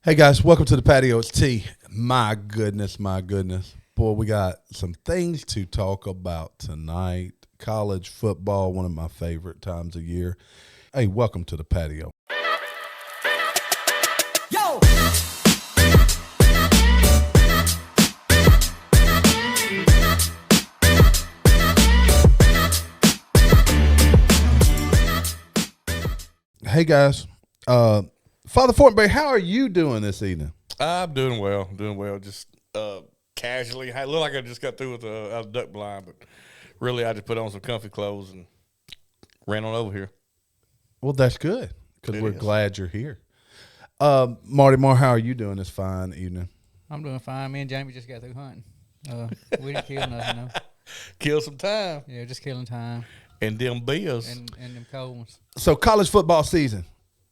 Hey guys, welcome to the patio. It's T. My goodness. Boy, we got some things to talk about tonight. College football, one of my favorite times of year. Hey, welcome to the patio. Yo! Hey guys, Father Fortenberry, how are you doing this evening? I'm doing well. Just casually. I look like I just got through with a duck blind, but really I just put on some comfy clothes and ran on over here. Well, that's good because we're glad you're here. Marty, how are you doing this fine evening? I'm doing fine. Me and Jamie just got through hunting. We didn't kill nothing, though. Kill some time. Yeah, just killing time. And them bills. And them cold ones. So college football season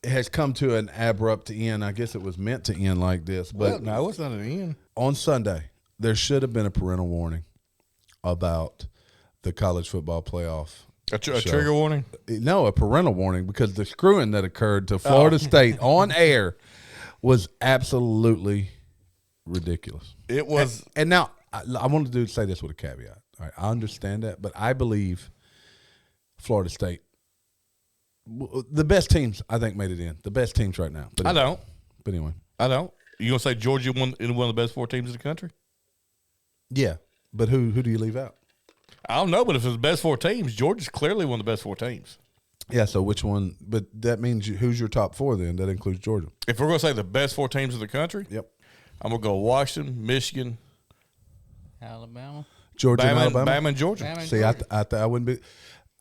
has come to an abrupt end. I guess it was meant to end like this. But no, it's not an end. On Sunday, there should have been a parental warning about the college football playoff. A trigger warning? No, a parental warning, because the screwing that occurred to Florida State on air was absolutely ridiculous. It was. And now I want to say this with a caveat. All right, I understand that, but I believe Florida State, the best teams, I think, made it in. The best teams right now. But I don't. But anyway. I don't. You going to say Georgia won one of the best four teams in the country? Yeah. But who do you leave out? I don't know, but if it's the best four teams, Georgia's clearly one of the best four teams. Yeah, so which one? But that means who's your top four then? That includes Georgia. If we're going to say the best four teams in the country, yep, I'm going to go Washington, Michigan, Alabama, Georgia, and Alabama. Bama and Georgia. See, I wouldn't be.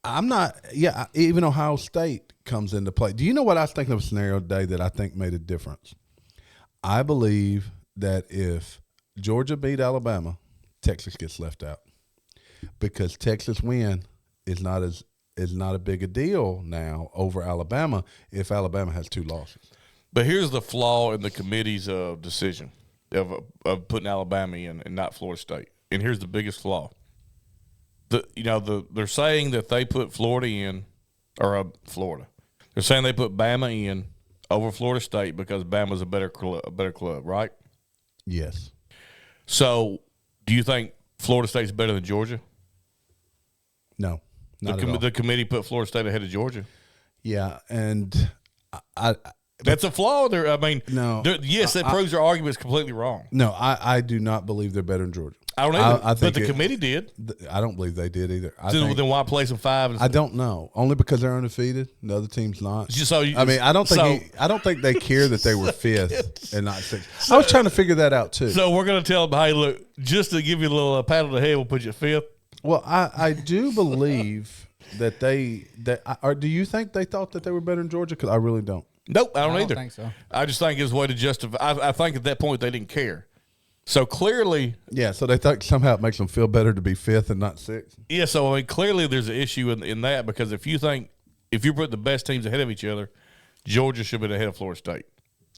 I'm not. Yeah, even Ohio State comes into play. Do you know what I was thinking of a scenario today that I think made a difference? I believe that if Georgia beat Alabama, Texas gets left out because Texas win is not a big a deal now over Alabama if Alabama has two losses. But here's the flaw in the committee's decision of putting Alabama in and not Florida State. And here's the biggest flaw. They're saying that they put Florida in, or Florida. They're saying they put Bama in over Florida State because Bama's a better club, right? Yes. So, do you think Florida State's better than Georgia? No, not at all. The committee put Florida State ahead of Georgia. Yeah, and that's a flaw there. I mean, no. Yes, that proves their argument is completely wrong. No, I do not believe they're better than Georgia. I don't either. But the committee did. I don't believe they did either. Then why place them 5? I don't know. Only because they're undefeated. The other team's not. I don't think they care that they were 5th and not 6th. I was trying to figure that out too. So we're going to tell them, hey, look, just to give you a little pat on the head, we'll put you 5th. Well, I do believe that do you think they thought that they were better than Georgia? Because I really don't. Nope, I don't either. I don't think so. I just think it's a way to justify. I think at that point they didn't care. So clearly, yeah. So they thought somehow it makes them feel better to be 5th and not 6th. Yeah. So I mean, clearly there's an issue in that, because if you put the best teams ahead of each other, Georgia should be ahead of Florida State,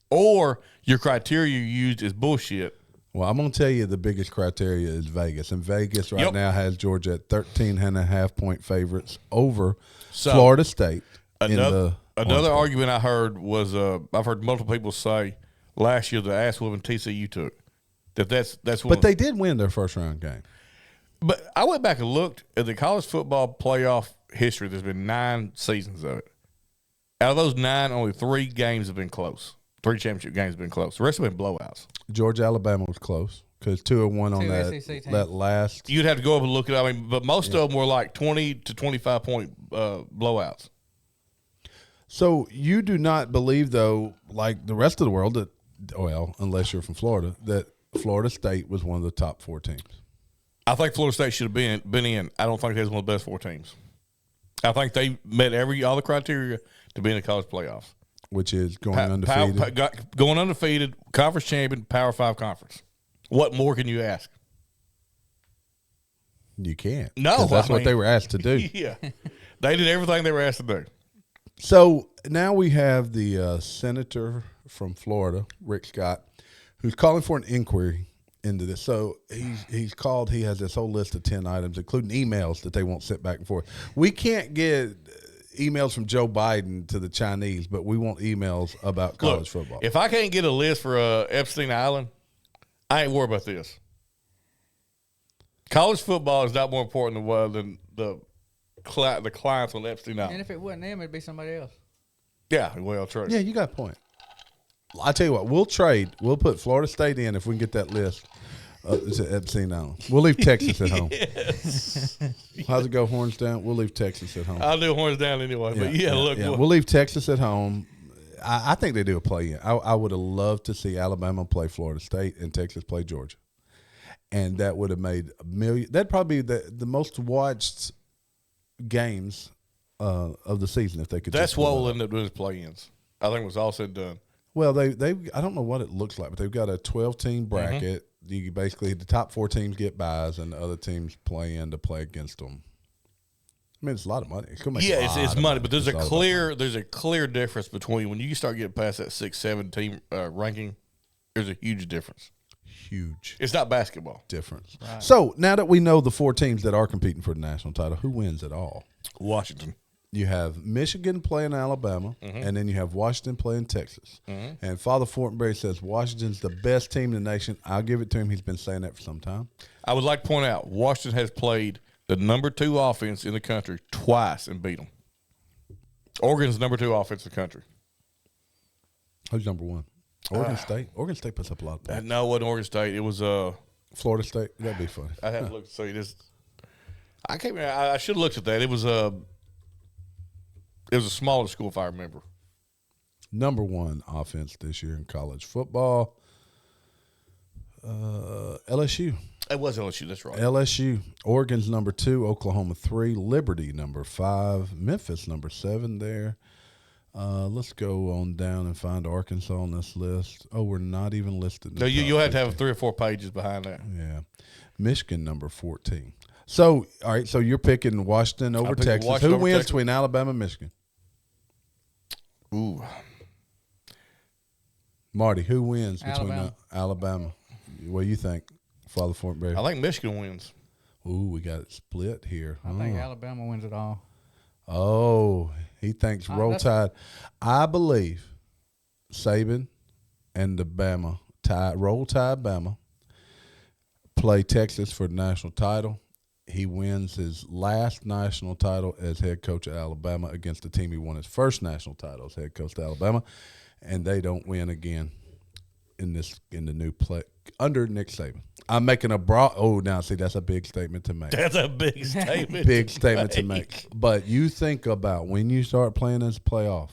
or your criteria you used is bullshit. Well, I'm going to tell you the biggest criteria is Vegas, and Vegas right now has Georgia at 13.5-point favorites over Florida State. Another argument I heard was I've heard multiple people say last year the ass whooping TCU took. That's but they did win their first round game. But I went back and looked at the college football playoff history. There's been 9 seasons of it. Out of those 9, only 3 games have been close. 3 championship games have been close. The rest have been blowouts. Georgia, Alabama was close because 2-1 on that last. You'd have to go up and look at. I mean, but most of them were like 20 to 25 point blowouts. So you do not believe, though, like the rest of the world, that, well, unless you're from Florida, that Florida State was one of the top 4 teams. I think Florida State should have been in. I don't think they was one of the best 4 teams. I think they met all the criteria to be in the college playoffs, which is going undefeated. Going undefeated, conference champion, Power 5 conference. What more can you ask? You can't. No, that's what they were asked to do. Yeah, they did everything they were asked to do. So now we have the senator from Florida, Rick Scott, who's calling for an inquiry into this. So he's called. He has this whole list of 10 items, including emails that they won't sit back and forth. We can't get emails from Joe Biden to the Chinese, but we want emails about college football. If I can't get a list for Epstein Island, I ain't worried about this. College football is not more important than the clients on Epstein Island. And if it wasn't them, it'd be somebody else. Yeah, well, true. Yeah, you got a point. I tell you what, we'll trade. We'll put Florida State in if we can get that list. To Epstein Island. We'll leave Texas at home. How's it go, horns down? We'll leave Texas at home. I'll do horns down anyway. But look. We'll leave Texas at home. I think they do a play-in. I would have loved to see Alabama play Florida State and Texas play Georgia. And that would have made a million. That'd probably be the most watched games of the season if they could. That's what we'll end up doing is play-ins. I think it was all said and done. Well, they I don't know what it looks like, but they've got a 12-team bracket. Mm-hmm. You basically the top 4 teams get buys, and the other teams play in to play against them. I mean, it's a lot of money. It's money, but there's a clear difference between when you start getting past that 6-7 team ranking. There's a huge difference. Huge. It's not basketball. Difference. Right. So now that we know the 4 teams that are competing for the national title, who wins it all? Washington. You have Michigan playing Alabama, and then you have Washington playing Texas. And Father Fortenberry says Washington's the best team in the nation. I'll give it to him. He's been saying that for some time. I would like to point out Washington has played the number 2 offense in the country twice and beat them. Oregon's number 2 offense in the country. Who's number 1? Oregon State. Oregon State puts up a lot of points. No, it wasn't Oregon State. It was Florida State. That'd be funny. I have to look. So I can't remember. I should have looked at that. It was a smaller school, if I remember. Number 1 offense this year in college football. LSU. It was LSU. That's right. LSU. Oregon's number 2. Oklahoma 3. Liberty number 5. Memphis number 7 there. Let's go on down and find Arkansas on this list. Oh, we're not even listed. No, you'll have to have 3 or 4 pages behind that. Yeah. Michigan number 14. So, all right, so you're picking Washington over Texas. Who wins between Alabama and Michigan? Ooh. Marty, who wins between Alabama? What do you think, Father Fortenberry? I think Michigan wins. Ooh, we got it split here. I think Alabama wins it all. Oh, he thinks Roll Tide. I believe Saban and the Roll Tide Bama play Texas for the national title. He wins his last national title as head coach of Alabama against the team he won his first national title as head coach of Alabama, and they don't win again in the new play under Nick Saban. I'm making now see that's a big statement to make. That's a big statement. Big statement to make. But you think about when you start playing this playoff,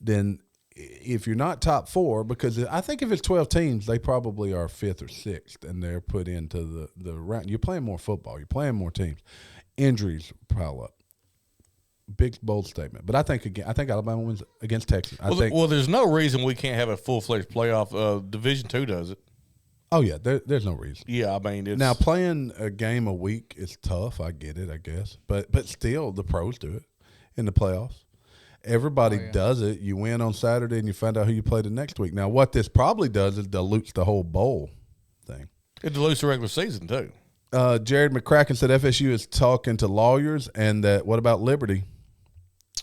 then if you're not top 4, because I think if it's 12 teams, they probably are 5th or 6th, and they're put into the round. You're playing more football. You're playing more teams. Injuries pile up. Big, bold statement. But I think Alabama wins against Texas. Well, there's no reason we can't have a full-fledged playoff. Division II does it. Oh, yeah. There's no reason. Yeah, I mean, it's... Now, playing a game a week is tough. I get it, I guess. But still, the pros do it in the playoffs. Everybody does it. You win on Saturday, and you find out who you play the next week. Now, what this probably does is dilutes the whole bowl thing. It dilutes the regular season, too. Jared McCracken said FSU is talking to lawyers, and that what about Liberty?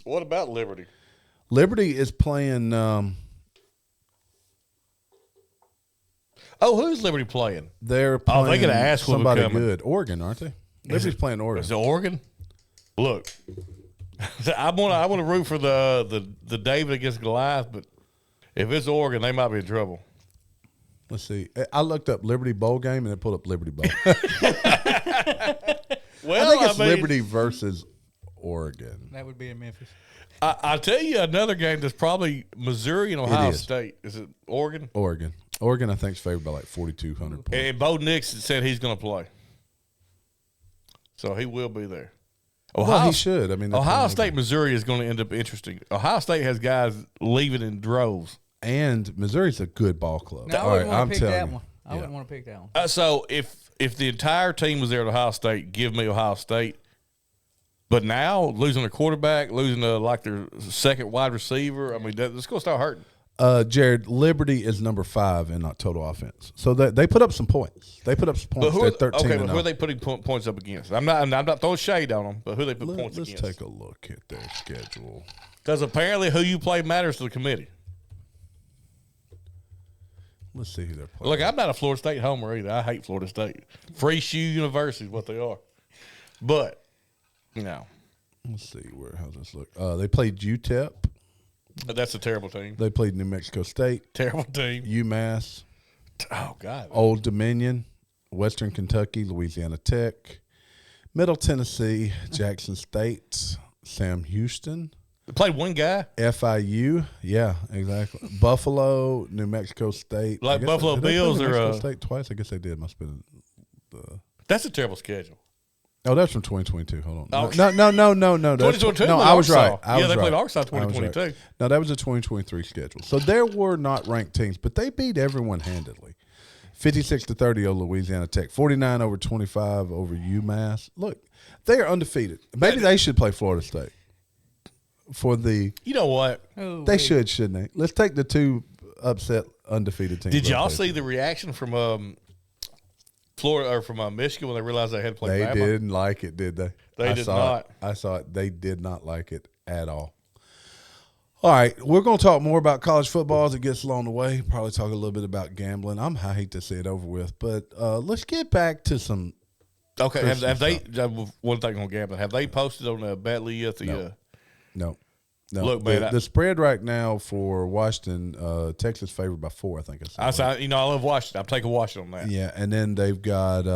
What about Liberty? Liberty is playing who's Liberty playing? They're playing they could ask somebody good. Oregon, aren't they? Liberty's playing Oregon. Is it Oregon? Look, I want to root for the David against Goliath, but if it's Oregon, they might be in trouble. Let's see. I looked up Liberty Bowl game, and it pulled up Liberty Bowl. Well, I think it's Liberty versus Oregon. That would be in Memphis. I'll tell you another game that's probably Missouri and Ohio State. Is it Oregon? Oregon, I think, is favored by like 4,200 points. And Bo Nix said he's going to play. So he will be there. He should. I mean, Ohio State, Missouri is going to end up interesting. Ohio State has guys leaving in droves. And Missouri's a good ball club. No, I wouldn't want to pick that one. I wouldn't want to pick that one. So if the entire team was there at Ohio State, give me Ohio State. But now, losing a quarterback, losing their second wide receiver, I mean, that's going to start hurting. Jared, Liberty is number 5 in total offense. So they put up some points. They put up some points. They're 13 okay, but who are they putting points up against? I'm not throwing shade on them, but who they put points against? Let's take a look at their schedule. Because apparently who you play matters to the committee. Let's see who they're playing. Look, I'm not a Florida State homer either. I hate Florida State. Free Shoe University is what they are. But, let's see how's this look. They played UTEP. That's a terrible team. They played New Mexico State. Terrible team. UMass. Oh, God. Old Dominion. Western Kentucky. Louisiana Tech. Middle Tennessee. Jackson State. Sam Houston. They played one guy. FIU. Yeah, exactly. Buffalo. New Mexico State. Like Buffalo Bills New or Mexico State twice. I guess they did. Must have been That's a terrible schedule. Oh, that's from 2022. Hold on. Oh. No. 2022? No, I was right. They played Arkansas 2022. Right. No, that was a 2023 schedule. So there were not ranked teams, but they beat everyone handedly. 56-30 over Louisiana Tech. 49 over 25 over UMass. Look, they are undefeated. Maybe they should play Florida State. You know what? They should, shouldn't they? Let's take the 2 upset undefeated teams. Did y'all see the reaction from Florida or from Michigan when they realized they had to play Bama? They didn't like it, did they? They did not. I saw it. They did not like it at all. All right, we're going to talk more about college football as it gets along the way. Probably talk a little bit about gambling. I hate to see it over with, but let's get back to some. Okay, have they? One thing on gambling, have they posted on Batley yet? No. Look, man, the spread right now for Washington, Texas favored by 4. I think I love Washington. I'm taking Washington on that. Yeah, and then they've got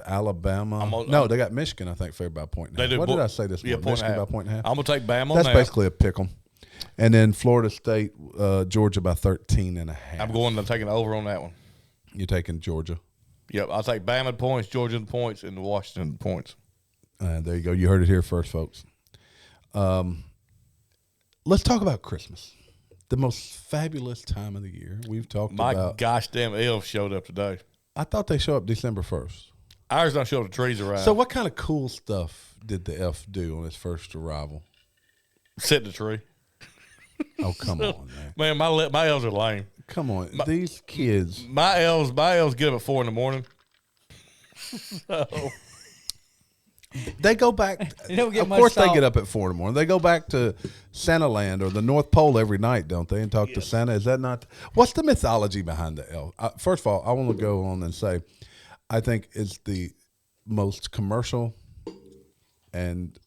Alabama. They got Michigan. I think favored by a point and a half. What did I say this morning? Michigan by a point and a half. I'm gonna take Bama. That's basically a pick 'em. And then Florida State, Georgia by 13 and a half. I'm taking over on that one. You're taking Georgia. Yep, I'll take Bama points, Georgia points, and Washington points. There you go. You heard it here first, folks. Let's talk about Christmas, the most fabulous time of the year. We've talked about. My gosh, damn elves showed up today. I thought they show up December 1st. Ours don't show the trees around. So what kind of cool stuff did the elf do on his first arrival? Sit in the tree. Oh, come on, man. Man, my elves are lame. Come on. These kids. My elves get up at 4 a.m. So. They go back. Of course, they get up at 4 a.m. They go back to Santa Land or the North Pole every night, don't they? And talk to Santa. Is that not? What's the mythology behind the elf? First of all, I want to go on and say, I think it's the most commercial and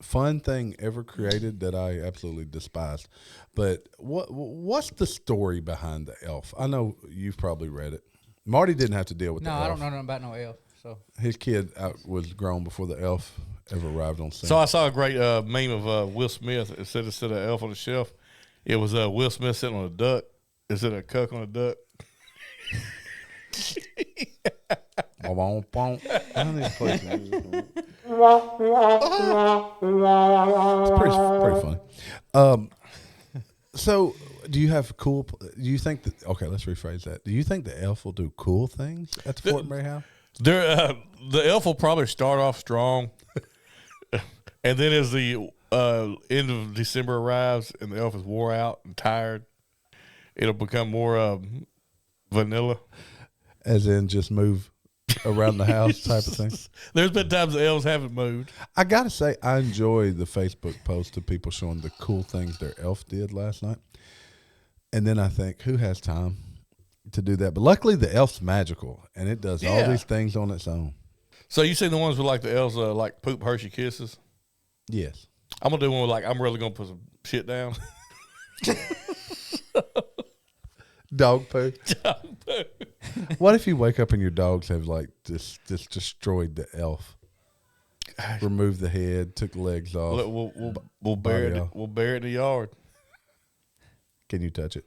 fun thing ever created that I absolutely despise. But what's the story behind the elf? I know you've probably read it. Marty didn't have to deal with the elf. No, I don't know nothing about no elf. So his kid was grown before the elf ever arrived on scene. So I saw a great meme of Will Smith. It said instead of elf on the shelf, it was Will Smith sitting on a duck. Instead of a cuck on a duck. It's pretty funny. So do you have cool? Do you think that? Okay, let's rephrase that. Do you think the elf will do cool things at the Fortenberry house? The elf will probably start off strong, and then as the end of December arrives and the elf is wore out and tired, it'll become more vanilla. As in, just move around the house type of thing. There's been times the elves haven't moved. I gotta say, I enjoy the Facebook post of people showing the cool things their elf did last night, and then I think, who has time to do that? But luckily, the elf's magical, and it does all these things on its own. So you seen the ones with like the elves like poop Hershey Kisses? Yes. I'm gonna do one with like I'm really gonna put some shit down. Dog poo. What if you wake up and your dogs have like just destroyed the elf? Removed the head, took the legs off. We'll bury it. We'll bury it in the yard. Can you touch it?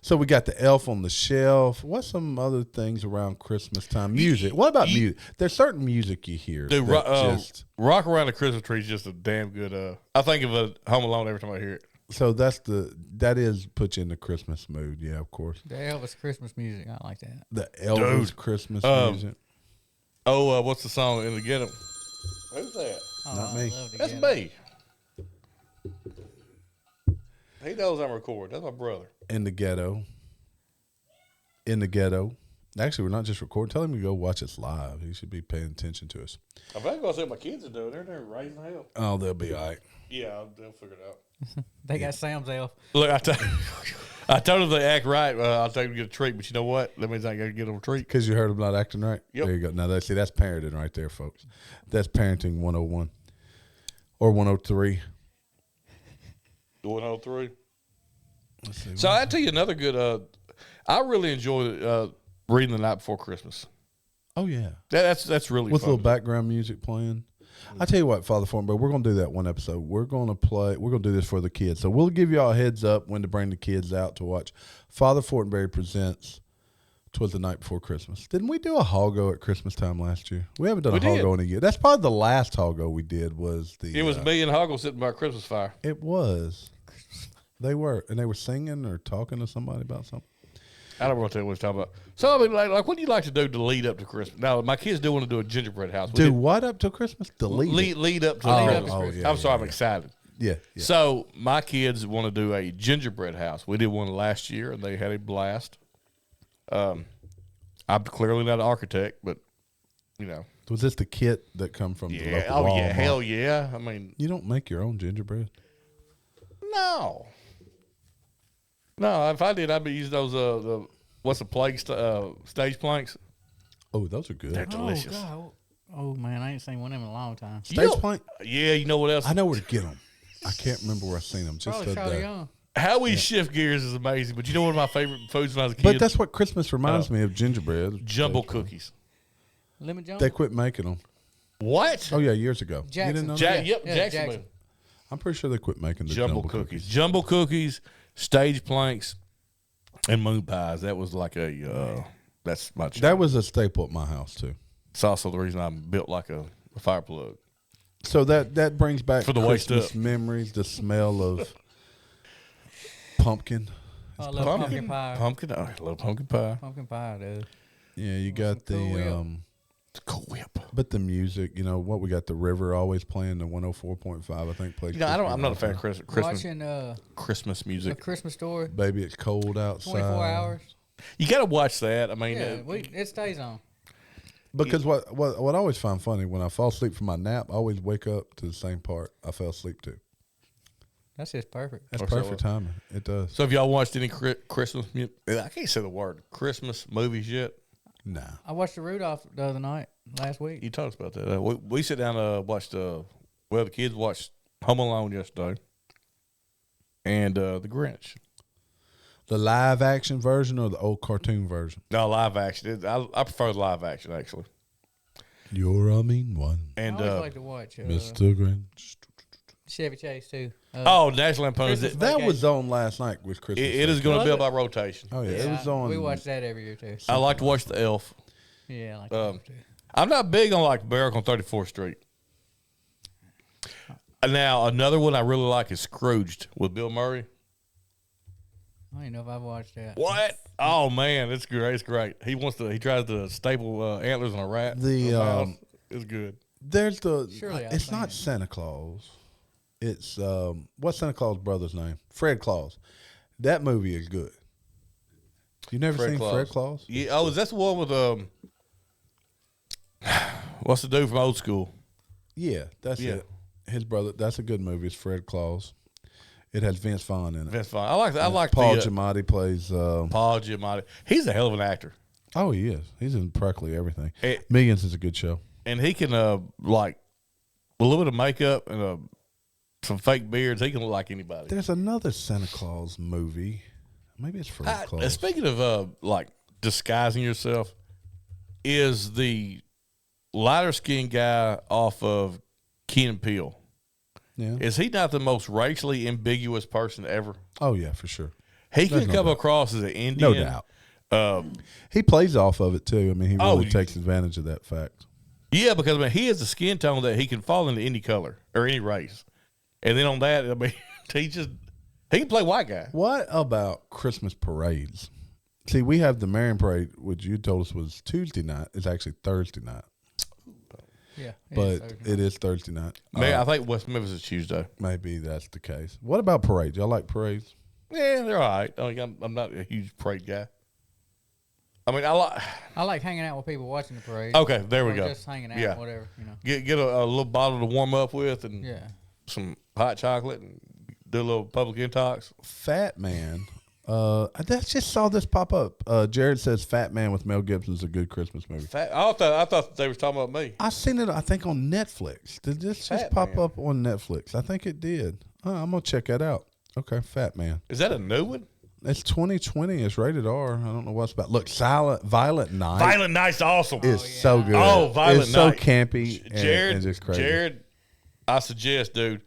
So we got the elf on the shelf. What's some other things around Christmas time? Music. What about music? There's certain music you hear. Dude, Rock Around the Christmas Tree is just a damn good. I think of a Home Alone every time I hear it. So that is put you in the Christmas mood. Yeah, of course. The Elvis Christmas music, I like that. The Elvis Christmas music. What's the song in the Get 'Em? Who's that? Not me. That's me. He knows I'm recording. That's my brother. In the ghetto. Actually, we're not just recording. Tell him to go watch us live. He should be paying attention to us. I'm going to see what my kids are doing. They're raising hell. Oh, they'll be all right. Yeah, they'll figure it out. They got Sam's elf. Look, I told them they act right. I'll take them to get a treat, but you know what? That means I got to get them a treat. Because you heard them not acting right? Yep. There you go. Now, that's parenting right there, folks. That's parenting 101 or 103. 103. Let's see. So I'll tell you another good. I really enjoy reading the night before Christmas. Oh, yeah. That's really With fun. a little background music playing. I tell you what, Father Fortenberry, we're going to do that one episode. We're going to do this for the kids. So we'll give y'all a heads up when to bring the kids out to watch Father Fortenberry Presents 'Twas the Night Before Christmas. Didn't we do a Hoggo at Christmas time last year? We haven't done a Hoggo in a year. That's probably the last Hoggo we did was the... It was me and Hoggle sitting by a Christmas fire. It was. They were singing or talking to somebody about something. I don't want to tell you what he's talking about. So, I mean, like, what do you like to do to lead up to Christmas? Now, my kids do want to do a gingerbread house. Do what up till Christmas? Lead up to Christmas. yeah, I'm sorry, I'm excited. Yeah. So, my kids want to do a gingerbread house. We did one last year, and they had a blast. I'm clearly not an architect, but, you know. Was this the kit that come from the local Oh, Walmart? yeah, hell yeah. I mean. You don't make your own gingerbread? No, if I did, I'd be using those, what's the plague, stage planks? Oh, those are good. They're delicious. God. Oh, man, I ain't seen one of them in a long time. Stage plank? Yeah, you know what else? I know where to get them. I can't remember where I've seen them. Just Probably the Charlie day. Young. How we shift gears is amazing, but you know one of my favorite foods when I was a kid? But that's what Christmas reminds me of gingerbread. Jumbo cookies. Lemon Jumbo? They quit making them. What? Oh, yeah, years ago. Jackson. You didn't know that? Jackson. Jackson. I'm pretty sure they quit making the Jumbo cookies. Jumbo cookies, stage planks, and moon pies. That was like that's my child. That was a staple at my house, too. It's also the reason I'm built like a fire plug. So that brings back For the waist Christmas up. memories, the smell of pumpkin. Oh, I love pumpkin pie. I love pumpkin pie. Pumpkin pie, dude. Yeah, you got the Cool Whip. It's Cool Whip. but the music, what we got, the river always playing, the 104.5 I think plays. You know, I'm not a fan of Christmas Watching Christmas A music. Christmas Story, Baby, it's cold outside. 24 hours. You got to watch that. I mean, Yeah, it stays on. Because what I always find funny, when I fall asleep from my nap, I always wake up to the same part I fell asleep to. That's just perfect. That's Or so perfect timing. It does. so have y'all watched any Christmas? I can't say the word Christmas movies yet. Nah. I watched the Rudolph the other night, last week. You told us about that. We sit down watched. The kids watched Home Alone yesterday, and the Grinch. The live action version or the old cartoon version? No, live action. I prefer the live action actually. You're a mean one, And I always like to watch Mr. Grinch. Chevy Chase, too. National Lampoon's. Christmas That Vacation. was on last night with Christmas. It is going to be Was it? about rotation. Oh yeah, it was on. We watch that every year, too. I like to watch The Elf. Yeah, I like that too. I'm not big on like Barrack on 34th Street. Now another one I really like is Scrooged with Bill Murray. I don't even know if I've watched that. What? Oh man, it's great. It's great. He tries to staple antlers on a rat. The, on a mouse. It's good. There's the. Surely I've it's seen not it. Santa Claus. It's what's Santa Claus' brother's name? Fred Claus. That movie is good. You never seen Fred Claus? Yeah. Oh, is that the one with what's the dude from Old School? Yeah, that's Yeah. it. His brother. That's a good movie. It's Fred Claus. It has Vince Vaughn in it. That's fine. I like Paul the, Giamatti plays. Paul Giamatti. He's a hell of an actor, Oh, he is. He's in practically everything. It- Millions is a good show. and he can like with a little bit of makeup and some fake beards. He can look like anybody. There's another Santa Claus movie. Maybe it's Fred Claus. Speaking of like disguising yourself, is the lighter skinned guy off of Key and Peele? Yeah. Is he not the most racially ambiguous person ever? Oh yeah, for sure. He There's can no come doubt. across as an Indian. No doubt. He plays off of it too. I mean, he Oh, really takes advantage of that fact. Yeah, because I mean, he has a skin tone that he can fall into any color or any race, and then on that, I mean, he can play white guy. What about Christmas parades? See, we have the Marion Parade, which you told us was Tuesday night. It's actually Thursday night, Yeah. but it is Thursday night. Man, I think West Memphis is Tuesday. Maybe that's the case. What about parades? Y'all like parades? Yeah, they're all right. I'm not a huge parade guy. I mean, I like hanging out with people watching the parade. Okay, there we or go. Just hanging out, Yeah. whatever, you know. Get a little bottle to warm up with and Yeah. some hot chocolate and do a little public intox. Fat Man. I just saw this pop up. Jared says Fat Man with Mel Gibson is a good Christmas movie. I thought they were talking about me. I seen it, I think, on Netflix. Did this just Fat pop Man. up on Netflix? I think it did. I'm going to check that out. Okay, Fat Man. Is that a new one? It's 2020. It's rated R. I don't know what's about. Look, Violent Night Violent Night's awesome. is so good. Oh, Violent it's so Night. campy and just crazy. Jared, I suggest, dude,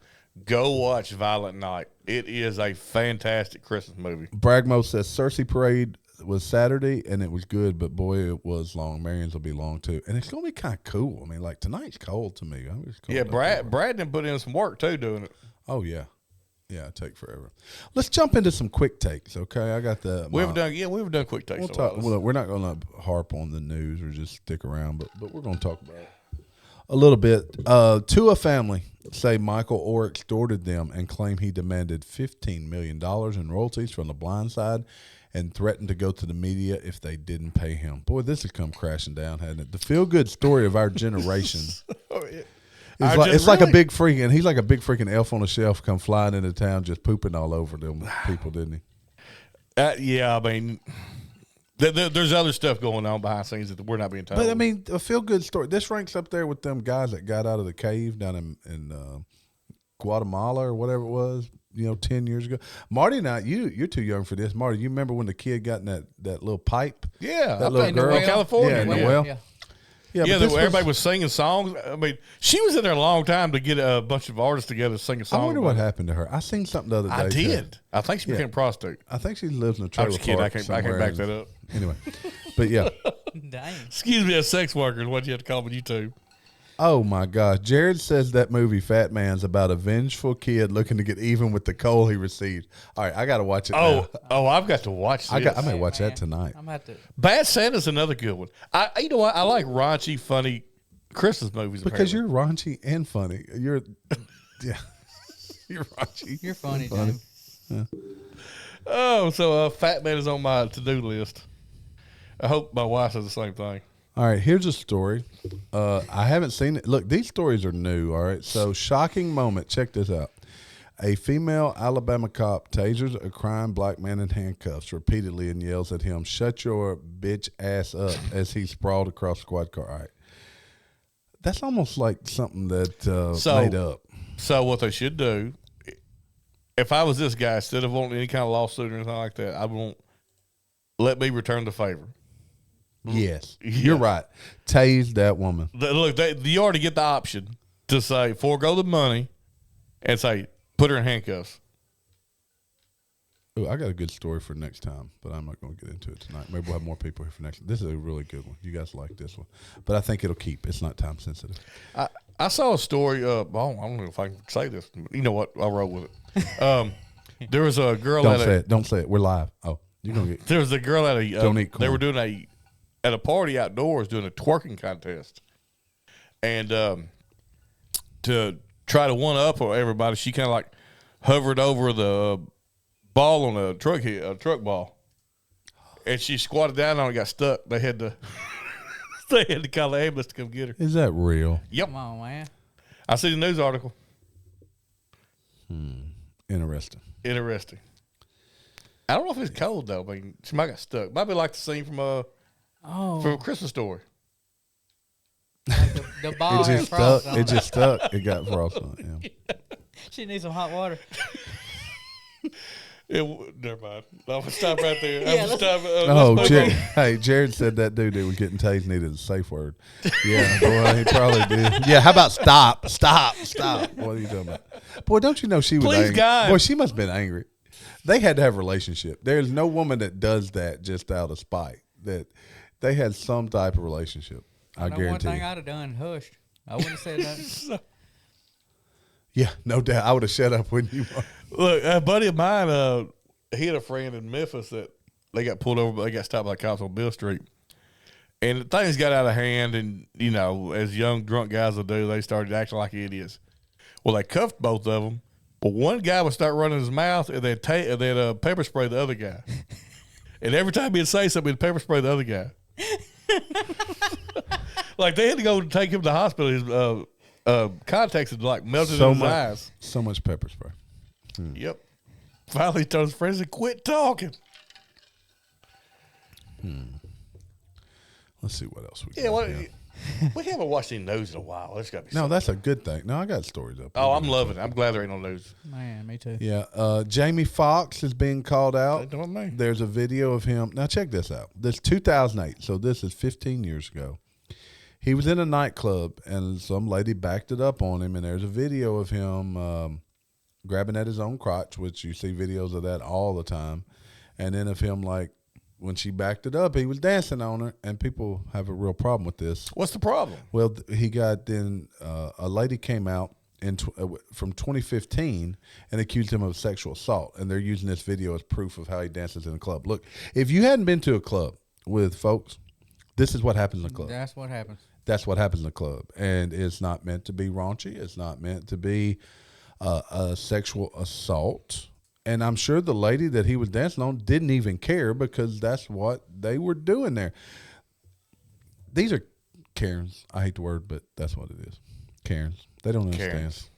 go watch Violent Night. It is a fantastic Christmas movie. Bragmo says Cersei Parade was Saturday and it was good, but boy, it was long. Marion's will be long too, and it's gonna be kind of cool. I mean, like tonight's cold to me. Yeah, Brad done put in some work too doing it. Oh yeah, it take forever. Let's jump into some quick takes. Okay, I got the. We've done quick takes. We'll talk. Well, we're not gonna harp on the news or just stick around, but we're gonna talk about it a little bit. Tua family say Michael Orr extorted them and claim he demanded $15 million in royalties from the blind side and threatened to go to the media if they didn't pay him. Boy, this has come crashing down, hasn't it? The feel-good story of our generation. It's like a big freak, and he's like a big freaking elf on a shelf come flying into town just pooping all over them people, didn't he? Yeah, I mean, there's other stuff going on behind the scenes that we're not being told. But, I mean, a feel-good story. This ranks up there with them guys that got out of the cave down in Guatemala or whatever it was, 10 years ago. Marty and I, you're too young for this. Marty, you remember when the kid got in that little pipe? Yeah. That little girl. In California. Yeah, in the Yeah, well. yeah. Yeah, but everybody was singing songs. I mean, she was in there a long time to get a bunch of artists together to sing a song. I wonder what happened to her. I seen something the other day. I did. too. I think she became a prostitute. I think she lives in a I'm trailer just kidding. park I can't back that up. Anyway, but yeah. Dang. Excuse me, a sex worker is what you have to call me, YouTube. Oh my gosh. Jared says that movie Fat Man's about a vengeful kid looking to get even with the coal he received. All right, I got to watch it now. I've got to watch this. I may watch that tonight. I'm about to. Bad Santa's another good one. You know what? I like raunchy, funny Christmas movies Because apparently. you're raunchy and funny. You're raunchy. You're funny, James. Oh, so Fat Man is on my to-do list. I hope my wife says the same thing. All right, here's a story. I haven't seen it. Look, these stories are new, all right? So, shocking moment. Check this out. A female Alabama cop tasers a crying black man in handcuffs repeatedly and yells at him, "Shut your bitch ass up," as he sprawled across the squad car. All right. That's almost like something that made up. So what they should do, if I was this guy, instead of wanting any kind of lawsuit or anything like that, I won't let me return the favor. Yes, you're right. Tase that woman. Look, you already get the option to say forego the money and say put her in handcuffs. Ooh, I got a good story for next time, but I'm not going to get into it tonight. Maybe we'll have more people here for next. This is a really good one. You guys like this one, but I think it'll keep. It's not time sensitive. I saw a story. I don't know if I can say this. You know what? I'll roll with it. There was a girl. Don't say it. We're live. Oh, you're gonna get. There was a girl at a. Don't eat corn. They were doing at a party outdoors doing a twerking contest, and to try to one up everybody, she kind of like hovered over the ball on a truck ball, and she squatted down on it, got stuck. They had to call the ambulance to come get her. Is that real? Yep. Come on, man. I see the news article. Interesting. I don't know if it's cold though. I mean, she might got stuck. Might be like the scene from a Christmas Story. Like the ball had frost on It just stuck. It got frost on it. Yeah. She needs some hot water. Never mind. I'm gonna stop right there. Jared said that dude that was getting tased needed a safe word. Yeah, boy, he probably did. Yeah, how about stop? What are you talking about? Boy, don't you know she was angry? God. Boy, she must have been angry. They had to have a relationship. There's no woman that does that just out of spite. That they had some type of relationship. I guarantee. One thing I'd have done, hushed. I wouldn't have said nothing. Yeah, no doubt. I would have shut up when you were. Look, a buddy of mine, he had a friend in Memphis that they got pulled over, but they got stopped by cops on Bill Street. And things got out of hand, and, you know, as young drunk guys will do, they started acting like idiots. Well, they cuffed both of them, But one guy would start running his mouth, and they'd pepper spray the other guy. And every time he'd say something, he'd pepper spray the other guy. Like they had to go take him to the hospital. His contacts had like melted in his eyes. So much pepper spray. Yep. Finally, he told his friends to quit talking. Let's see what else we got. Yeah, here. we haven't watched any news in a while. There's got to be No, something. that's a good thing. No, I got stories up. Oh, I'm loving it. I'm glad there ain't no news. Man, me too. Yeah, Jamie Foxx is being called out. That don't matter. There's a video of him. Now check this out. This 2008, so this is 15 years ago. He was in a nightclub, and some lady backed it up on him, and there's a video of him grabbing at his own crotch, which you see videos of that all the time, and then of him, like, when she backed it up, he was dancing on her, and people have a real problem with this. What's the problem? Well, he got then a lady came out from 2015 and accused him of sexual assault, and they're using this video as proof of how he dances in a club. Look, if you hadn't been to a club with folks, this is what happens in a club. That's what happens. That's what happens in a club, and it's not meant to be raunchy. It's not meant to be a sexual assault. And I'm sure the lady that he was dancing on didn't even care because that's what they were doing there. These are Karens. I hate the word, but that's what it is. Karens. They don't understand. Karens.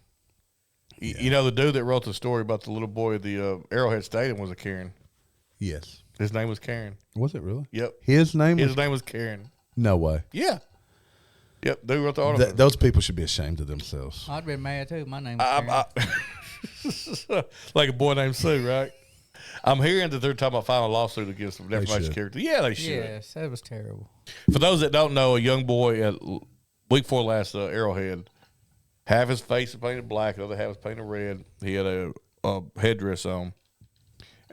You know, the dude that wrote the story about the little boy at the Arrowhead Stadium was a Karen. Yes. His name was Karen. Was it really? Yep. His name was Karen. No way. Yeah. Yep. Dude wrote the article. Those people should be ashamed of themselves. I'd been mad too. My name was Karen. Like a boy named Sue, right? I'm hearing that they're talking about filing a lawsuit against the defamation of character. Yeah, they should. Yes, that was terrible. For those that don't know, a young boy at week 4 last Arrowhead, half his face was painted black, the other half was painted red. He had a headdress on,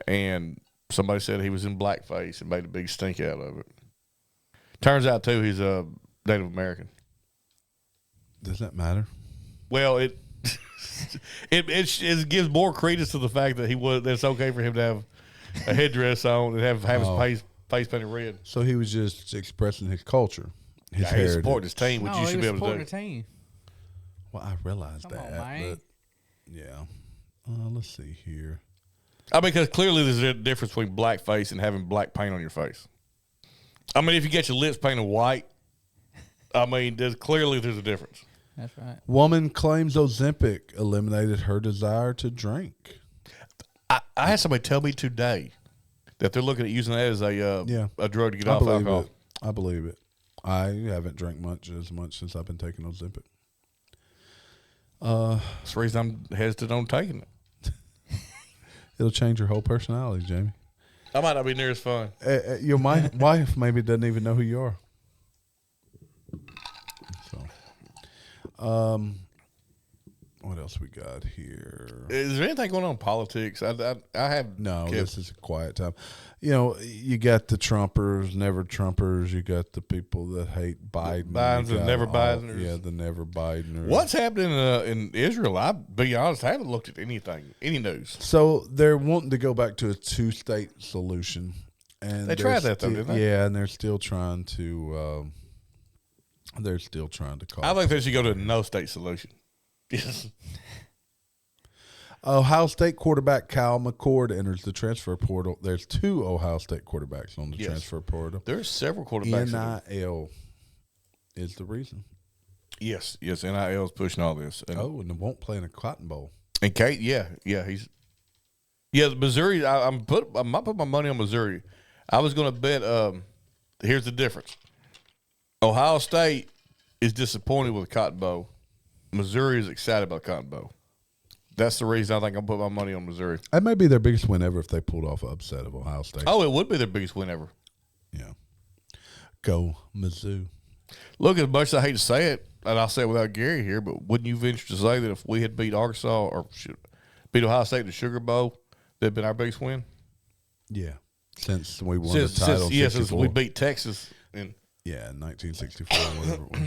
and somebody said he was in blackface and made a big stink out of it. Turns out, too, he's a Native American. Does that matter? Well, it gives more credence to the fact that that's okay for him to have a headdress on and have his face painted red. So he was just expressing his culture, his He's heritage. supporting his team, which you should be able to do. The team. Well, I realized Come on, that, man. but yeah. Let's see here. I mean, because clearly there's a difference between blackface and having black paint on your face. I mean, if you get your lips painted white, I mean, there's a difference. That's right. Woman claims Ozempic eliminated her desire to drink. I had somebody tell me today that they're looking at using that as a drug to get off alcohol. I believe it. I haven't drank as much since I've been taking Ozempic. That's the reason I'm hesitant on taking it. It'll change your whole personality, Jamie. I might not be near as fun. Your wife maybe doesn't even know who you are. So, what else we got here? Is there anything going on in politics? I have no. This is a quiet time. You know, you got the Trumpers, never Trumpers. You got the people that hate Biden. Bidens and never Bideners. Yeah, the never Bideners. What's happening in Israel? I'll be honest, I haven't looked at any news. So they're wanting to go back to a 2-state solution, and they tried that though, didn't they? Yeah, and they're still trying to. Call. I think they should go to a no-state solution. Yes. Ohio State quarterback Kyle McCord enters the transfer portal. There's 2 Ohio State quarterbacks on the transfer portal. There's several quarterbacks. NIL is the reason. Yes, NIL is pushing all this. And and they won't play in a Cotton Bowl. And Kate, Missouri. I might put my money on Missouri. I was going to bet. Here's the difference. Ohio State is disappointed with the Cotton Bowl. Missouri is excited about Cotton Bowl. That's the reason I think I'll put my money on Missouri. That may be their biggest win ever if they pulled off an upset of Ohio State. Oh, it would be their biggest win ever. Yeah. Go Mizzou. Look, as much as I hate to say it, and I'll say it without Gary here, but wouldn't you venture to say that if we had beat Arkansas or beat Ohio State in the Sugar Bowl, that'd been our biggest win? Yeah. Since we won the title. Since we beat Texas. In 1964, whatever it was.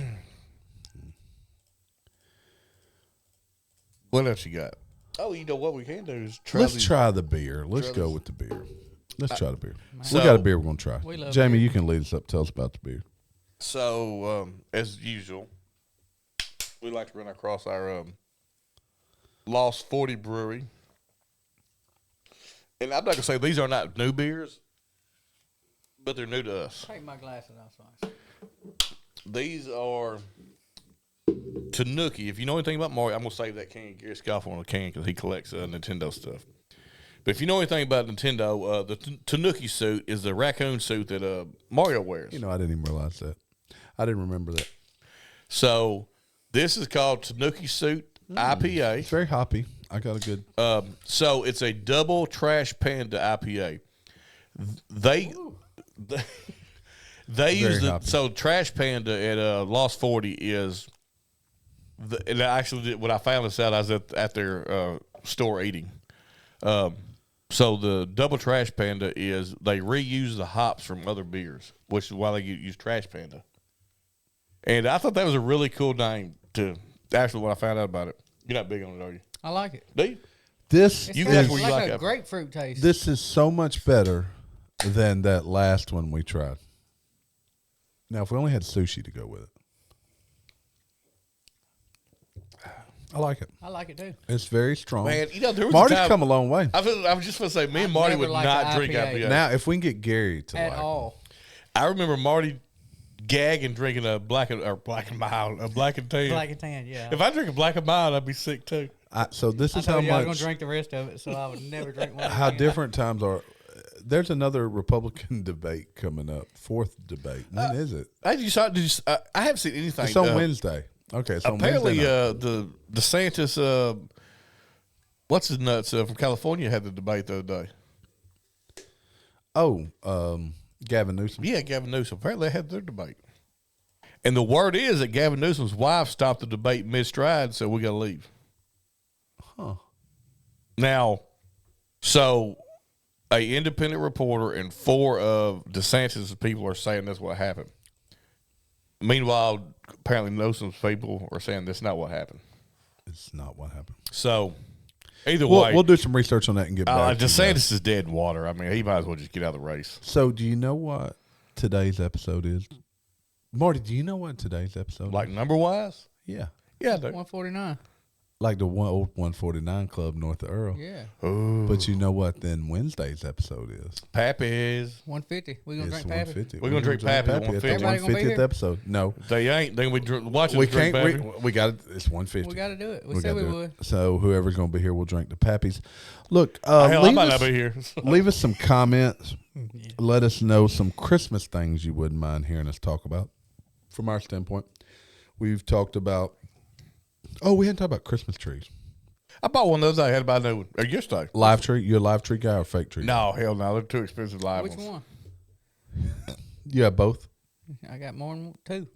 What else you got? Oh, you know what we can do is try the beer. Let's go with the beer. Let's try the beer. So, we got a beer we're going to try. Jamie, beer. you can lead us up. Tell us about the beer. So, as usual, we like to run across our Lost 40 Brewery. And I'm not going to say these are not new beers, but they're new to us. Take my glasses off. Son. These are Tanuki. If you know anything about Mario, I'm going to save that can. Gary Scoff on a can because he collects Nintendo stuff. But if you know anything about Nintendo, the Tanuki suit is the raccoon suit that Mario wears. You know, I didn't even realize that. I didn't remember that. So this is called Tanuki Suit IPA. It's very hoppy. I got a good. So it's a double Trash Panda IPA. They use the hoppy. so Trash Panda at Lost 40 is. And I actually did, when I found this out, I was at their store eating. So the double Trash Panda is they reuse the hops from other beers, which is why they use Trash Panda. And I thought that was a really cool name to actually when I found out about it. You're not big on it, are you? I like it. Do you? This It's You got guys is, were- you like like a it. grapefruit taste. this is so much better than that last one we tried. Now, if we only had sushi to go with it, I like it. I like it too. It's very strong. Man, you know, there was Marty's a time, come a long way. I was just going to say, me and I've Marty never would liked not the drink IPA. IPA. Now, if we can get Gary to At like all. I remember Marty gagging drinking a black and mild, a black and tan. Black and tan, yeah. If I drink a black and mild, I'd be sick too. so this I is how told you I was much going to drink the rest of it, so I would never drink one. how again. different times are. There's another Republican debate coming up. Fourth debate. When is it? I haven't seen anything. It's on Wednesday. Okay, it's on Apparently, Wednesday night. the DeSantis, what's his nuts from California had the debate the other day. Gavin Newsom. Yeah, Gavin Newsom. Apparently, they had their debate. And the word is that Gavin Newsom's wife stopped the debate mid-stride, so we got to leave. Huh. Now, so a independent reporter and 4 of DeSantis' people are saying that's what happened. Meanwhile, apparently Newsom's people are saying that's not what happened. It's not what happened. So, either way, We'll do some research on that and get back to you guys. DeSantis is dead in water. I mean, he might as well just get out of the race. So, do you know what today's episode is? Marty, do you know what today's episode Like is? number-wise? Yeah. Yeah, I do. 149. Like the old 149 Club north of Earl. Yeah. Ooh. But you know what then Wednesday's episode is? Pappy's. 150. We're going to It's drink Pappy. 150. We're gonna drink Pappy at at the 150. Everybody gonna be 150th here? episode. No. They ain't. Then we watch us We drink can't. Pappy. We got it. It's 150. We got to do it. We We said gotta we do would. it. So whoever's going to be here will drink the Pappies. Look, Hell, I leave might us, not be here. leave us some comments. Let us know some Christmas things you wouldn't mind hearing us talk about. From our standpoint, we've talked about. Oh, we hadn't talked about Christmas trees. I bought one the other day. I had to buy a new one. Or yesterday. Live tree. You a live tree guy or fake tree? No, hell no. They're too expensive live Which ones. one? You have both. I got more than 2.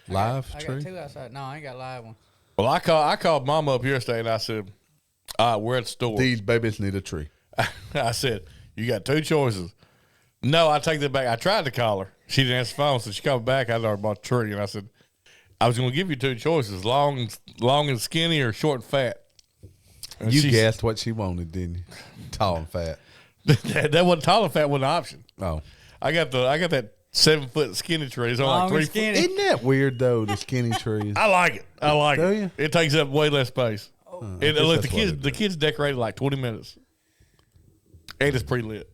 Live I tree. got 2 outside. No, I ain't got live one. Well, I called Mama up yesterday and I said, all right, we're at the store. These babies need a tree. I said, you got 2 choices. No, I take that back. I tried to call her. She didn't answer the phone, so she called back. I'd already bought a tree, and I said, I was going to give you 2 choices, long and skinny or short and fat. And You she- guessed what she wanted, didn't you? Tall and fat. that wasn't tall and fat wasn't an option. Oh. I got that 7-foot skinny tree. It's only Long like and 3 skinny. foot. Isn't that weird, though, the skinny trees? I like it. I like Do it. you? It takes up way less space. And guess look, that's what it the is. kids decorated like 20 minutes. And it's pre-lit.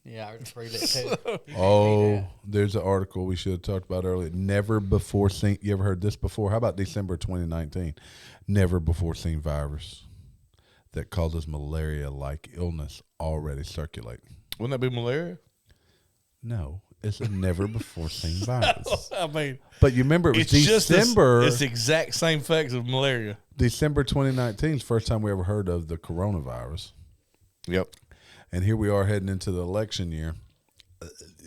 Yeah, I just read it too. Oh, there's an article we should have talked about earlier. Never before seen. You ever heard this before? How about December 2019? Never before seen virus that causes malaria-like illness already circulating. Wouldn't that be malaria? No, it's a never before seen virus. I mean, But you remember it was it's December. it's the exact same effects of malaria. December 2019 is the first time we ever heard of the coronavirus. Yep. And here we are heading into the election year.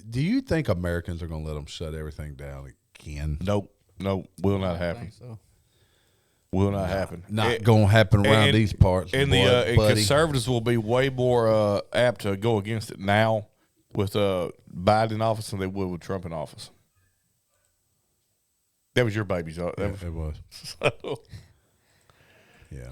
Do you think Americans are going to let them shut everything down again? Nope. Will not I happen. think so. Will not happen. Not going to happen around these parts. And buddy. conservatives will be way more apt to go against it now with Biden in office than they would with Trump in office. That was your baby's. Yeah, it was. Yeah.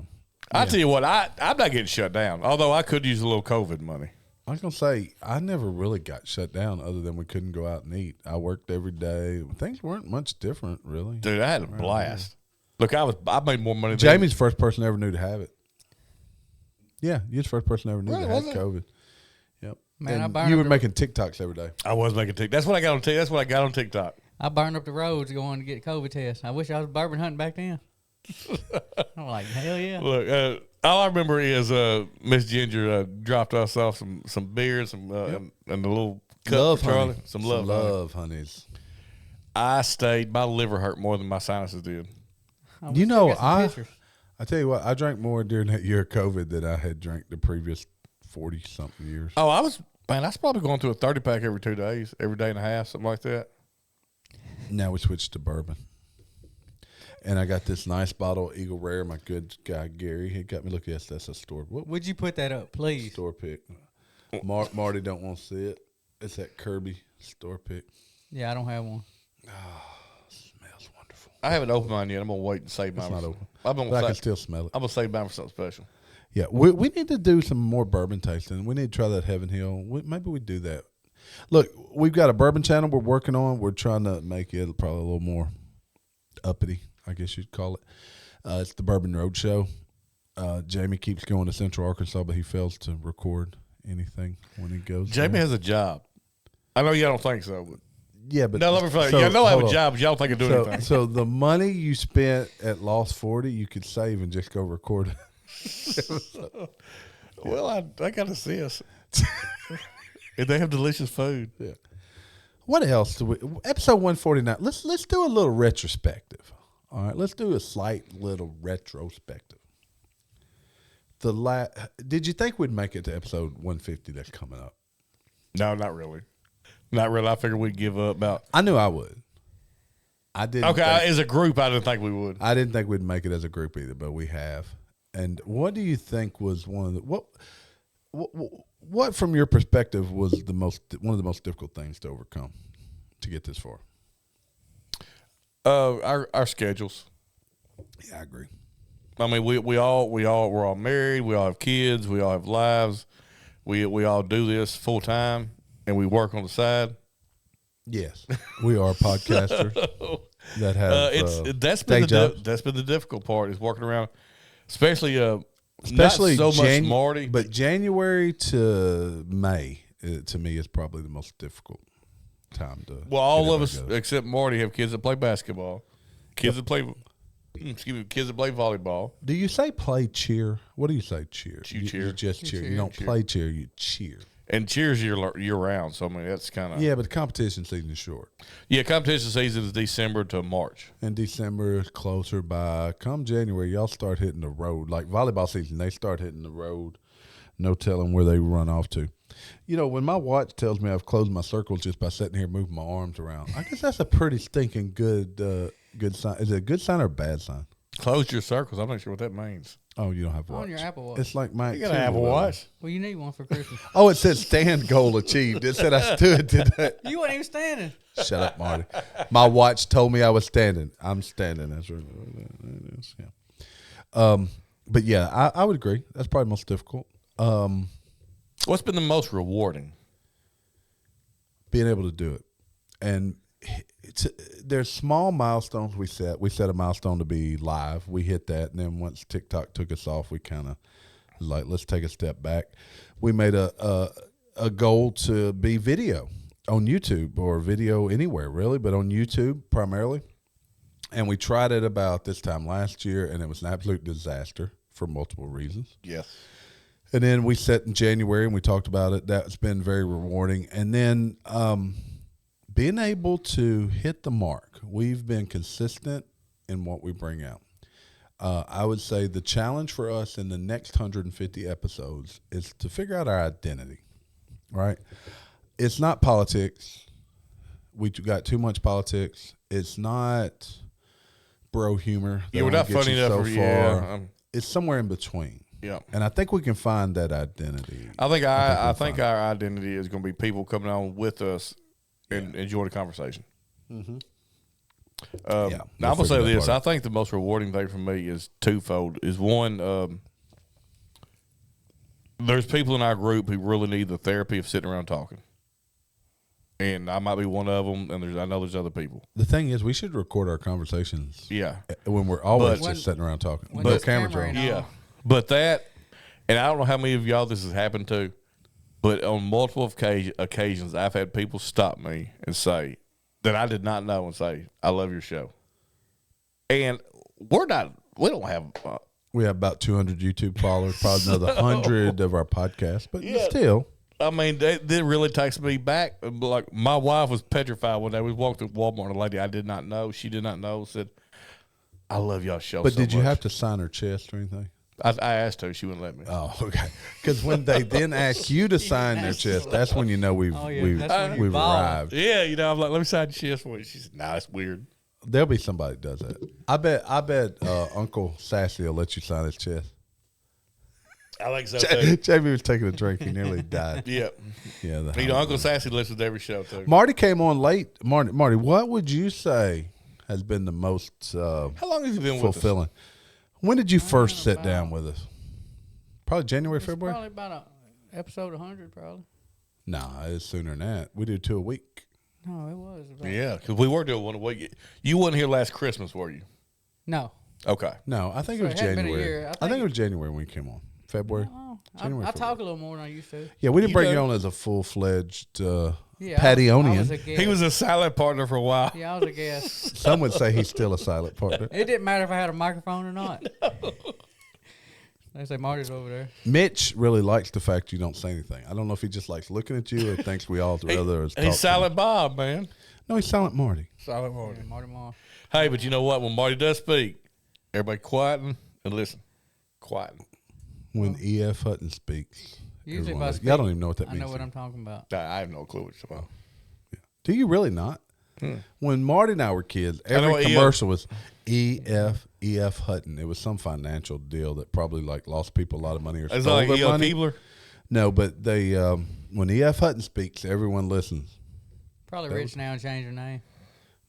I tell you what, I'm not getting shut down. Although I could use a little COVID money. I was going to say, I never really got shut down other than we couldn't go out and eat. I worked every day. Things weren't much different, really. Dude, I had a blast. Look, I made more money than Jamie's the first person I ever knew to have it. Yeah, you're the first person I ever knew Really, to have was it? COVID. Yep. Man, And I burned you up were the- making TikToks every day. I was making TikTok. That's what I got on TikTok. That's what I got on TikTok. I burned up the roads going to get COVID tests. I wish I was bourbon hunting back then. I'm like, hell yeah. Look, all I remember is Miss Ginger dropped us off some beers, and the little cup Love for Charlie. honey. Some love honey. honeys. I stayed. My liver hurt more than my sinuses did. Oh, You we still know, got some I pictures. tell you what, I drank more during that year of COVID than I had drank the previous 40-something years. Oh, I was probably going through a 30-pack every 2 days, every day and a half, something like that. Now we switched to bourbon. And I got this nice bottle of Eagle Rare. My good guy, Gary, he got me, look, yes, that's a store. What Would you put that up, please? store pick? Marty don't want to see it. It's that Kirby store pick. Yeah, I don't have one. Smells wonderful. I haven't opened mine yet. I'm gonna wait and save mine. It's not open. I'm But I can gonna still smell it. I'm gonna save mine for something special. Yeah, we need to do some more bourbon tasting. We need to try that Heaven Hill. Maybe we do that. Look, we've got a bourbon channel we're working on. We're trying to make it probably a little more uppity, I guess you'd call it. It's the Bourbon Road Show. Jamie keeps going to Central Arkansas, but he fails to record anything when he goes Jamie there. has a job. I know y'all don't think so, but Yeah, but no, let me tell you. so, Y'all know I have hold a on. job, but y'all don't think I do anything. So the money you spent at Lost 40, you could save and just go record it. Well, I got to see us. If they have delicious food. Yeah. What else do we? Episode 149. Let's do a little retrospective. All right, let's do a slight little retrospective. Did you think we'd make it to episode 150 that's coming up? No, not really. Not really. I figured we'd give up about. I knew I would. I didn't. Okay, think- as a group, I didn't think we would. I didn't think we'd make it as a group either, but we have. And what do you think was one of the what from your perspective was one of the most difficult things to overcome to get this far? Our schedules. Yeah, I agree. I mean, we're all married. We all have kids. We all have lives. We all do this full time, and we work on the side. Yes, we are podcasters that have that's been day jobs. that's been the difficult part is working around, especially Especially not so much Jan- Marty, but January to May to me is probably the most difficult time to. well, all get of us everybody except Marty have kids that play basketball, kids that play kids that play volleyball. Do you say play cheer? What do you say cheer? You cheer. You just cheer. cheer. You don't Cheer. play cheer. You cheer. And cheers year round. So I mean that's kind of Yeah, but the competition season is short. yeah. Competition season is December to March. And December is closer by. Come January, y'all start hitting the road. Like volleyball season, they start hitting the road. No telling where they run off to. You know, when my watch tells me I've closed my circles just by sitting here moving my arms around, I guess that's a pretty stinking good sign. Is it a good sign or a bad sign? Close your circles. I'm not sure what that means. Oh, you don't have a watch. On your Apple Watch. It's like my. You gotta have a watch. Well, you need one for Christmas. Oh, it said stand goal achieved. It said I stood today. You wasn't even standing. Shut up, Marty. My watch told me I was standing. I'm standing. That's what it is. Yeah. But yeah, I would agree. That's probably most difficult. What's been the most rewarding? Being able to do it, and there's small milestones we set. We set a milestone to be live. We hit that, and then once TikTok took us off, we kind of like let's take a step back. We made a goal to be video on YouTube or video anywhere really, but on YouTube primarily. And we tried it about this time last year, and it was an absolute disaster for multiple reasons. Yes. And then we set in January, and we talked about it. That's been very rewarding. And then being able to hit the mark. We've been consistent in what we bring out. I would say the challenge for us in the next 150 episodes is to figure out our identity, right? It's not politics. We got too much politics. It's not bro humor. Yeah, we're that not only gets funny you enough so for far. you. It's somewhere in between. Yeah. And I think we can find that identity. I think we'll think find our identity is going to be people coming on with us and enjoy the conversation. Yeah, Now, we'll I'm going to say figure that this. part I out. think the most rewarding thing for me is twofold. Is one, there's people in our group who really need the therapy of sitting around talking. and I might be one of them. And I know there's other people. The thing is, we should record our conversations. Yeah, when we're always But- just sitting around talking. when No this camera camera drawn. ain't yeah. But that, and I don't know how many of y'all this has happened to, but on multiple occasions, I've had people stop me and say that I did not know and say, "I love your show," and we don't have. We have about 200 YouTube followers, probably another 100 of our podcasts, but Yeah. still. I mean, that really takes me back. Like, my wife was petrified one day. We walked through Walmart, and a lady I did not know, she did not know, said, "I love y'all show But so did you much." have to sign her chest or anything? I asked her. She wouldn't let me. Oh, okay. Because when they then ask you to sign their chest, that's when you know we've Oh, yeah, that's when you're we've balling. arrived. Yeah, I'm like, "Let me sign your chest for you." She said, "Nah, that's weird." There'll be somebody that does that. I bet Uncle Sassy will let you sign his chest. I think so, too. Jamie was taking a drink. He nearly died. Yeah. Yeah. Uncle Sassy listens to every show, too. Marty came on late. Marty, what would you say has been the most How long have you been with us? fulfilling? When did you first sit down with us? Probably January, February? Probably about episode 100, probably. Nah, it's sooner than that. We do 2 a week. No, it was. About, Yeah, because we were doing one a week. You wasn't here last Christmas, were you? No. Okay. No, I think So it was it hadn't been a January. year. I think it was January when we came on. February. Oh, January, I February. talk a little more than I used to. Yeah, we didn't You bring do. you on as a full-fledged Yeah, Pationian. I was a guest. He was a silent partner for a while. Yeah, I was a guest. Some would say he's still a silent partner. It didn't matter if I had a microphone or not. They say Marty's over there. Mitch really likes the fact you don't say anything. I don't know if he just likes looking at you or thinks we all rather is He's Silent Bob, man. No, he's Silent Marty. Silent Marty. Yeah, Marty Moore. Hey, but you know what? When Marty does speak, everybody quieten and listen. Quieten. When E.F. Hutton speaks. Usually if everyone I listens. speak, Y'all don't even know what that I means. know what I'm talking about. I have no clue what you're talking about. Do you really not? When Marty and I were kids, know every what E.F. commercial was E.F. Hutton. It was some financial deal that probably lost people a lot of money or It's stole like their E.L. money. Keebler. No, but they when E.F. Hutton speaks, everyone listens. Probably rich now and changed their name.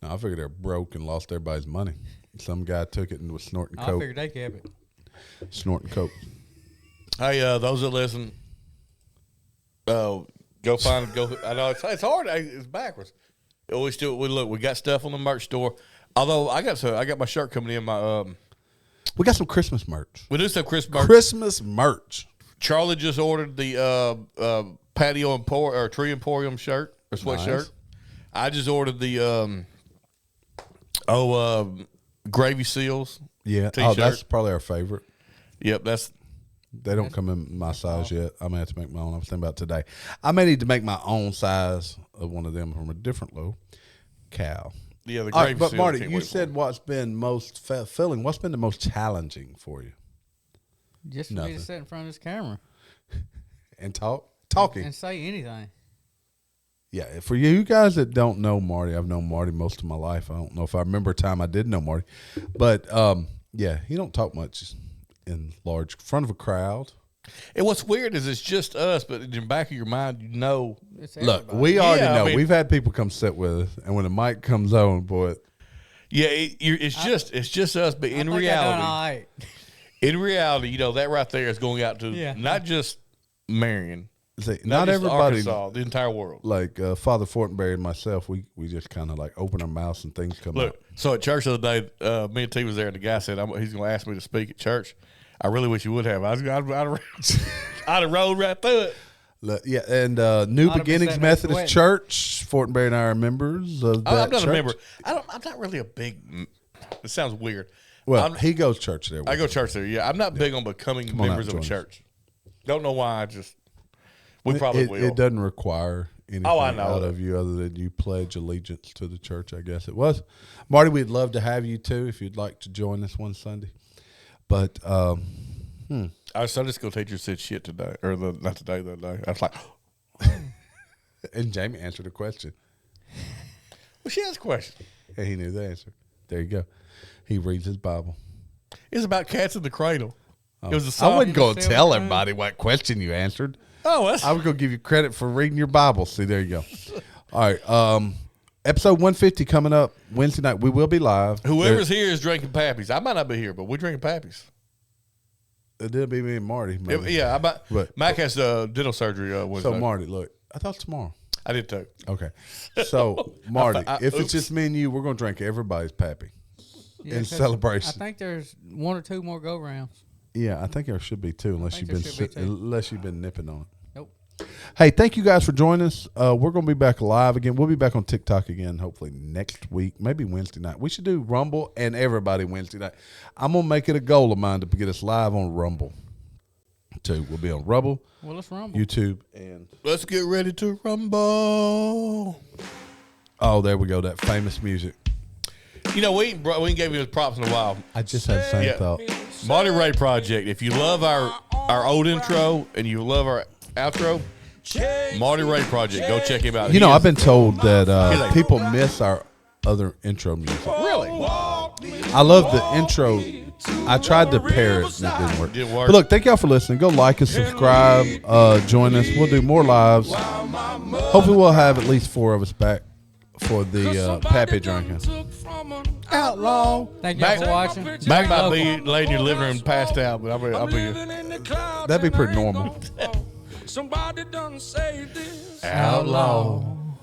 Now, I figured they're broke and lost everybody's money. Some guy took it and was snorting I coke. figured they kept it. Snorting coke. Hey, those that listen, go find go. I know it's hard. It's backwards. We got stuff on the merch store. Although I got my shirt coming in. We got some Christmas merch. We do some Christmas merch. Christmas merch. Charlie just ordered the Patio or Tree Emporium shirt or sweatshirt. Nice. I just ordered the Gravy Seals. Yeah. T-shirt. Oh, that's probably our favorite. Yep, that's They don't come in my size yet. I may have to make my own. I was thinking about today. I may need to make my own size of one of them from a different locale. the All Gravy right, but Seal. Marty, Can't you wait for said it. what's been most fulfilling. What's been the most challenging for you? Just for me Nothing. to sit in front of this camera And talking. and say anything. Yeah, for you guys that don't know Marty, I've known Marty most of my life. I don't know if I remember a time I did know Marty, but yeah, he don't talk much in front of a crowd. And what's weird is it's just us, but in the back of your mind, you know. It's Look, everybody. we already Yeah, I know. mean- We've had people come sit with us, and when the mic comes on, boy, Yeah, it's just us. But I in think I done all reality, right. that right there is going out to Yeah. not just Marion, see, not not just everybody Arkansas, the entire world. like Father Fortenberry and myself. We just kind of like open our mouths and things come Look, out. so at church the other day, me and T was there, and the guy said he's going to ask me to speak at church. I really wish you would have. I'd have rolled right through it. Look, yeah, and New I'd have been Beginnings sitting there Methodist sweating. Church. Fortenberry and I are members of that I'm not church. a member. I'm not really a big. It sounds weird. Well, he goes church there. I with go us. church there. Yeah, I'm not big on becoming on out members and of a join us. church. Don't know why. We probably will. It doesn't require anything I know out that. of you other than you pledge allegiance to the church, I guess it was. Marty, we'd love to have you too if you'd like to join us one Sunday. But Our Sunday school teacher said shit today, or not today, the other day. I was like, and Jamie answered a question. well, she has a question. And he knew the answer. There you go. He reads his Bible. It's about cats in the cradle. It was a song. I wasn't going to Silver tell Crown. everybody what question you answered. Oh, that's I was going to give you credit for reading your Bible. See, there you go. All right. Episode 150 coming up Wednesday night. We will be live. whoever's here is drinking Pappies. I might not be here, but we're drinking Pappies. It'll be me and Marty. Maybe. Yeah, But- Mac has dental surgery Wednesday. So, Marty, look, I thought tomorrow. I did too. Okay. So, Marty, if oops. it's just me and you, we're going to drink everybody's Pappy Yeah, in 'cause celebration. I think there's 1 or 2 more go rounds. Yeah, I think there should be too, unless think you've there should be too. unless you've been nipping on it. Nope. Hey, thank you guys for joining us. We're going to be back live again. We'll be back on TikTok again, hopefully next week, maybe Wednesday night. We should do Rumble and everybody Wednesday night. I'm going to make it a goal of mine to get us live on Rumble too. We'll be on Rumble, Well, let's rumble. YouTube, and Let's get ready to rumble. oh, there we go. That famous music. You know, we ain't gave you his props in a while. I just had the same Yeah. thought. Marty Ray Project. If you love our old intro and you love our outro, Marty Ray Project. Go check him out. You know, He I've been told that He's like- people miss our other intro music. really. I love the intro. I tried to pair it and it didn't work. Didn't work. But look, thank y'all for listening. Go like and subscribe. Join us. We'll do more lives. Hopefully, we'll have at least 4 of us back for the Pappy drinking. Outlaw. Thank y'all for watching. Back Very by local. be laying in your living room passed out, but I'll be here. That'd be pretty normal. Somebody done saved this. Outlaw.